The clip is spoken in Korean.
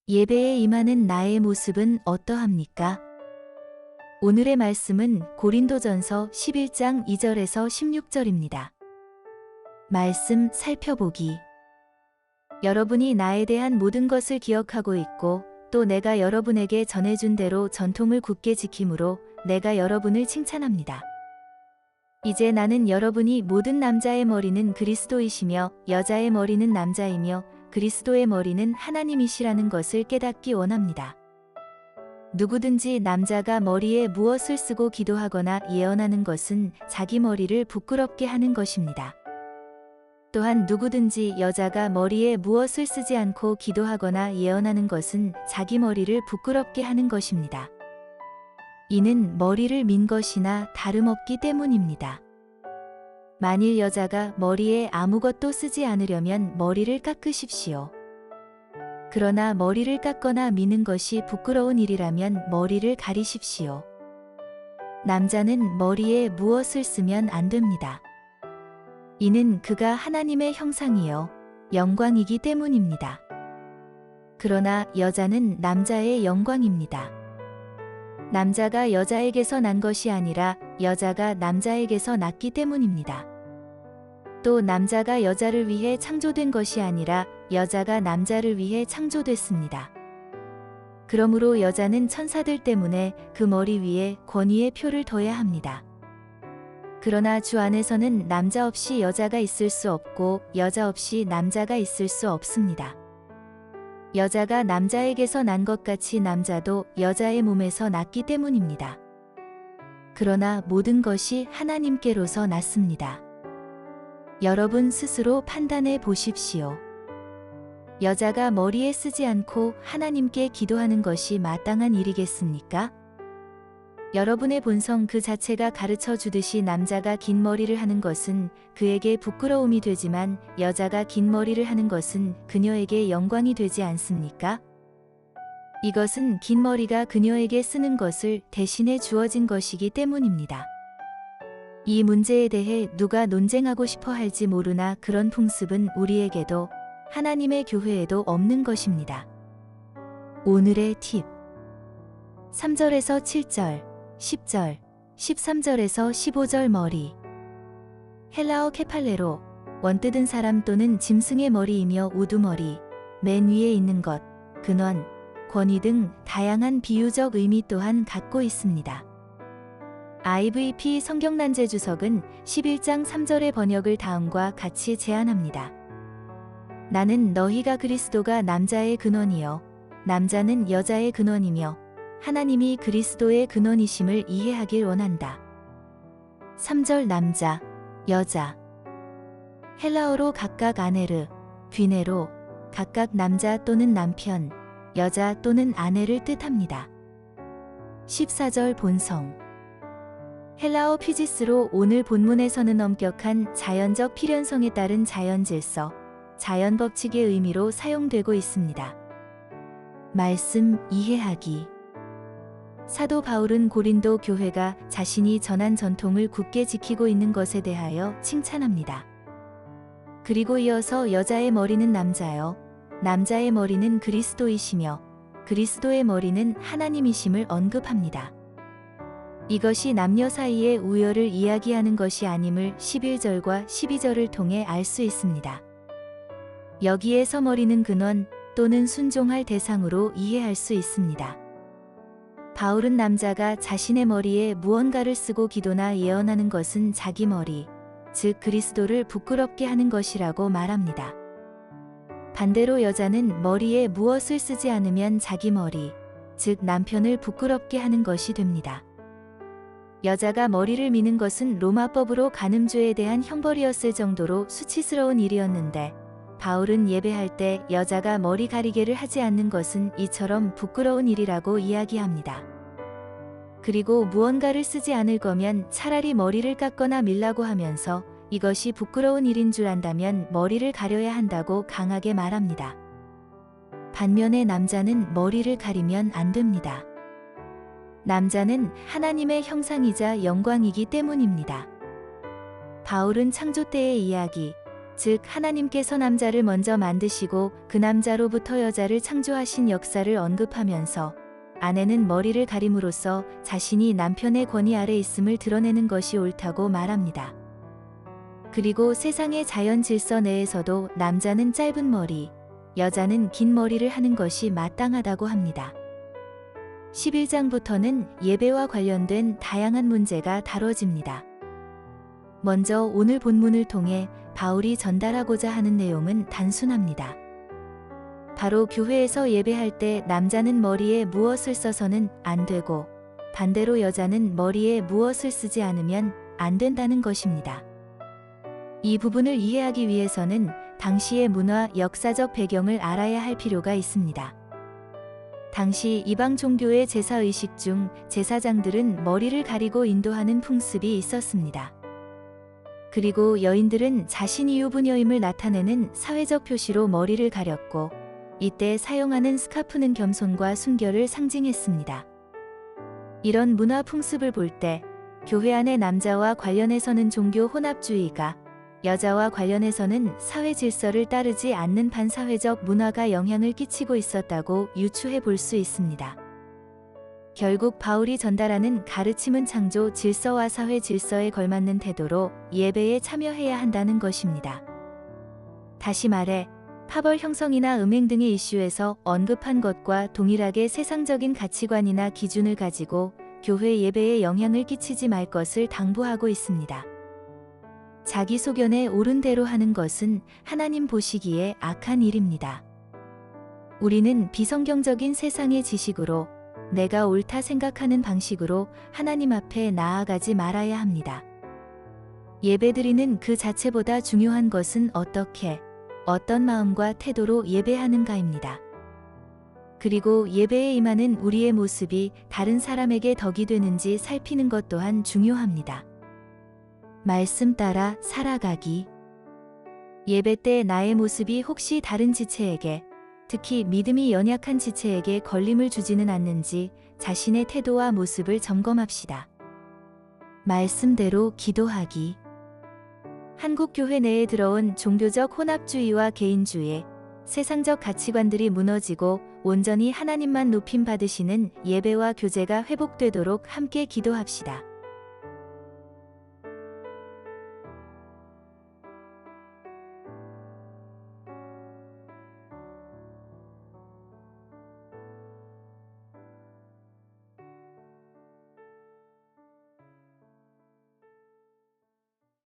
예배에 임하는 나의 모습은 어떠합니까? 오늘의 말씀은 고린도전서 11장 2절에서 16절입니다. 말씀 살펴보기. 여러분이 나에 대한 모든 것을 기억하고 있고 또 내가 여러분에게 전해준 대로 전통을 굳게 지킴으로 내가 여러분을 칭찬합니다. 이제 나는 여러분이 모든 남자의 머리는 그리스도이시며 여자의 머리는 남자이며 그리스도의 머리는 하나님이시라는 것을 깨닫기 원합니다. 누구든지 남자가 머리에 무엇을 쓰고 기도하거나 예언하는 것은 자기 머리를 부끄럽게 하는 것입니다. 또한 누구든지 여자가 머리에 무엇을 쓰지 않고 기도하거나 예언하는 것은 자기 머리를 부끄럽게 하는 것입니다. 이는 머리를 민 것이나 다름없기 때문입니다. 만일 여자가 머리에 아무것도 쓰지 않으려면 머리를 깎으십시오. 그러나 머리를 깎거나 미는 것이 부끄러운 일이라면 머리를 가리십시오. 남자는 머리에 무엇을 쓰면 안 됩니다. 이는 그가 하나님의 형상이요 영광이기 때문입니다. 그러나 여자는 남자의 영광입니다. 남자가 여자에게서 난 것이 아니라 여자가 남자에게서 났기 때문입니다. 또 남자가 여자를 위해 창조된 것이 아니라 여자가 남자를 위해 창조됐습니다. 그러므로 여자는 천사들 때문에 그 머리 위에 권위의 표를 둬야 합니다. 그러나 주 안에서는 남자 없이 여자가 있을 수 없고 여자 없이 남자가 있을 수 없습니다. 여자가 남자에게서 난 것 같이 남자도 여자의 몸에서 났기 때문입니다. 그러나 모든 것이 하나님께로서 났습니다. 여러분 스스로 판단해 보십시오. 여자가 머리에 쓰지 않고 하나님께 기도하는 것이 마땅한 일이겠습니까? 여러분의 본성 그 자체가 가르쳐 주듯이 남자가 긴 머리를 하는 것은 그에게 부끄러움이 되지만 여자가 긴 머리를 하는 것은 그녀에게 영광이 되지 않습니까? 이것은 긴 머리가 그녀에게 쓰는 것을 대신해 주어진 것이기 때문입니다. 이 문제에 대해 누가 논쟁하고 싶어 할지 모르나 그런 풍습은 우리에게도 하나님의 교회에도 없는 것입니다. 오늘의 팁 3절에서 7절 10절, 13절에서 15절 머리. 헬라어 케팔레로, 원뜯은 사람 또는 짐승의 머리이며 우두머리, 맨 위에 있는 것, 근원, 권위 등 다양한 비유적 의미 또한 갖고 있습니다. IVP 성경난제 주석은 11장 3절의 번역을 다음과 같이 제안합니다. 나는 너희가 그리스도가 남자의 근원이요 남자는 여자의 근원이며 하나님이 그리스도의 근원이심을 이해하길 원한다. 3절 남자, 여자. 헬라어로 각각 아네르, 귀네로 각각 남자 또는 남편, 여자 또는 아내를 뜻합니다. 14절 본성. 헬라어 피지스로 오늘 본문에서는 엄격한 자연적 필연성에 따른 자연 질서, 자연 법칙의 의미로 사용되고 있습니다. 말씀 이해하기. 사도 바울은 고린도 교회가 자신이 전한 전통을 굳게 지키고 있는 것에 대하여 칭찬합니다. 그리고 이어서 여자의 머리는 남자요, 남자의 머리는 그리스도이시며 그리스도의 머리는 하나님이심을 언급합니다. 이것이 남녀 사이의 우열을 이야기하는 것이 아님을 11절과 12절을 통해 알 수 있습니다. 여기에서 머리는 근원 또는 순종할 대상으로 이해할 수 있습니다. 바울은 남자가 자신의 머리에 무언가를 쓰고 기도나 예언하는 것은 자기 머리, 즉 그리스도를 부끄럽게 하는 것이라고 말합니다. 반대로 여자는 머리에 무엇을 쓰지 않으면 자기 머리, 즉 남편을 부끄럽게 하는 것이 됩니다. 여자가 머리를 미는 것은 로마법으로 간음죄에 대한 형벌이었을 정도로 수치스러운 일이었는데 바울은 예배할 때 여자가 머리 가리개를 하지 않는 것은 이처럼 부끄러운 일이라고 이야기합니다. 그리고 무언가를 쓰지 않을 거면 차라리 머리를 깎거나 밀라고 하면서 이것이 부끄러운 일인 줄 안다면 머리를 가려야 한다고 강하게 말합니다. 반면에 남자는 머리를 가리면 안 됩니다. 남자는 하나님의 형상이자 영광이기 때문입니다. 바울은 창조 때의 이야기, 즉 하나님께서 남자를 먼저 만드시고 그 남자로부터 여자를 창조하신 역사를 언급하면서 아내는 머리를 가림으로써 자신이 남편의 권위 아래 있음을 드러내는 것이 옳다고 말합니다. 그리고 세상의 자연 질서 내에서도 남자는 짧은 머리, 여자는 긴 머리를 하는 것이 마땅하다고 합니다. 11장부터는 예배와 관련된 다양한 문제가 다뤄집니다. 먼저 오늘 본문을 통해 바울이 전달하고자 하는 내용은 단순합니다. 바로 교회에서 예배할 때 남자는 머리에 무엇을 써서는 안 되고 반대로 여자는 머리에 무엇을 쓰지 않으면 안 된다는 것입니다. 이 부분을 이해하기 위해서는 당시의 문화, 역사적 배경을 알아야 할 필요가 있습니다. 당시 이방 종교의 제사의식 중 제사장들은 머리를 가리고 인도하는 풍습이 있었습니다. 그리고 여인들은 자신이 유부녀임을 나타내는 사회적 표시로 머리를 가렸고 이때 사용하는 스카프는 겸손과 순결을 상징했습니다. 이런 문화 풍습을 볼 때 교회 안의 남자와 관련해서는 종교 혼합주의가, 여자와 관련해서는 사회 질서를 따르지 않는 반사회적 문화가 영향을 끼치고 있었다고 유추해 볼 수 있습니다. 결국 바울이 전달하는 가르침은 창조 질서와 사회 질서에 걸맞는 태도로 예배에 참여해야 한다는 것입니다. 다시 말해 파벌 형성이나 음행 등의 이슈에서 언급한 것과 동일하게 세상적인 가치관이나 기준을 가지고 교회 예배에 영향을 끼치지 말 것을 당부하고 있습니다. 자기 소견에 옳은 대로 하는 것은 하나님 보시기에 악한 일입니다. 우리는 비성경적인 세상의 지식으로 내가 옳다 생각하는 방식으로 하나님 앞에 나아가지 말아야 합니다. 예배드리는 그 자체보다 중요한 것은 어떻게, 어떤 마음과 태도로 예배하는가입니다. 그리고 예배에 임하는 우리의 모습이 다른 사람에게 덕이 되는지 살피는 것 또한 중요합니다. 말씀 따라 살아가기. 예배 때 나의 모습이 혹시 다른 지체에게, 특히 믿음이 연약한 지체에게 걸림을 주지는 않는지 자신의 태도와 모습을 점검합시다. 말씀대로 기도하기. 한국 교회 내에 들어온 종교적 혼합주의와 개인주의, 세상적 가치관들이 무너지고 온전히 하나님만 높임 받으시는 예배와 교제가 회복되도록 함께 기도합시다.